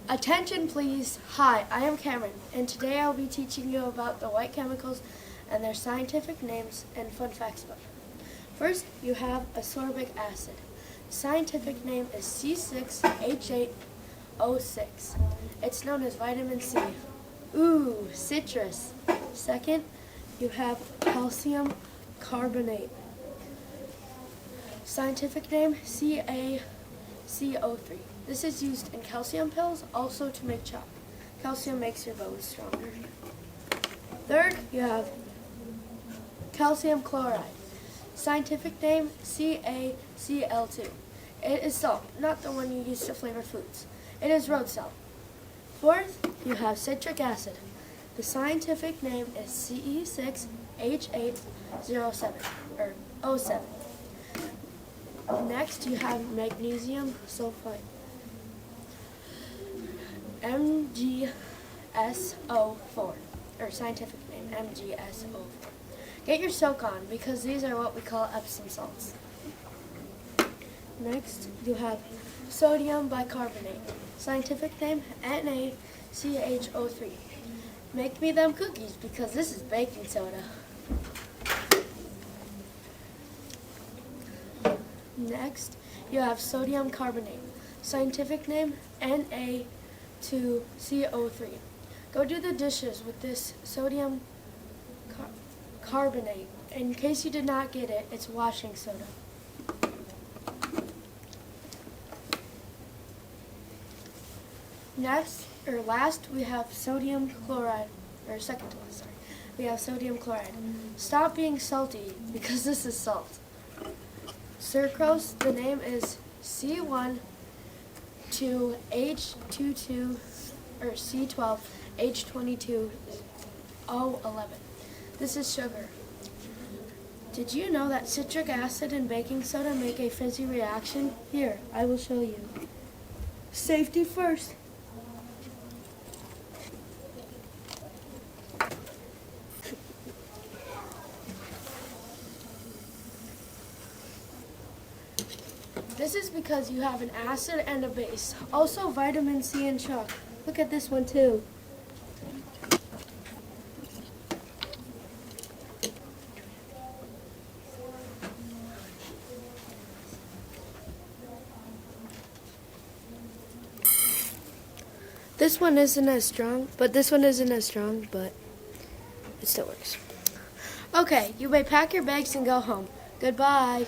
Attention please. Hi, I am Kamryn, and today I will be teaching you about the white chemicals and their scientific names and fun facts about them. First, you have ascorbic acid. The scientific name is C6H8O6. It's known as vitamin C. Ooh, citrus. Second, you have calcium carbonate. Scientific name CaCO3. This is used in calcium pills, also to make chalk. Calcium makes your bones stronger. Third, you have calcium chloride. Scientific name CaCl2. It is salt, not the one you use to flavor foods. It is road salt. Fourth, you have citric acid. The scientific name is Ce6H807 or O7. Next, you have magnesium sulfite. MgSO4, or scientific name MgSO4. Get your soak on because these are what we call Epsom salts. Next, you have sodium bicarbonate. Scientific name NaCHO3. Make me them cookies because this is baking soda. Next, you have sodium carbonate. Scientific name Na2CO3. Go do the dishes with this sodium carbonate. In case you did not get it, it's washing soda. Last, we have sodium chloride, or second to last, sorry. We have sodium chloride. Stop being salty because this is salt. Sucrose, the name is C1-2H22 or C12H22O11. This is sugar. Did you know that citric acid and baking soda make a fizzy reaction? Here, I will show you. Safety first. This is because you have an acid and a base. Also vitamin C in chalk. Look at this one too. This one isn't as strong, but it still works. Okay, you may pack your bags and go home. Goodbye.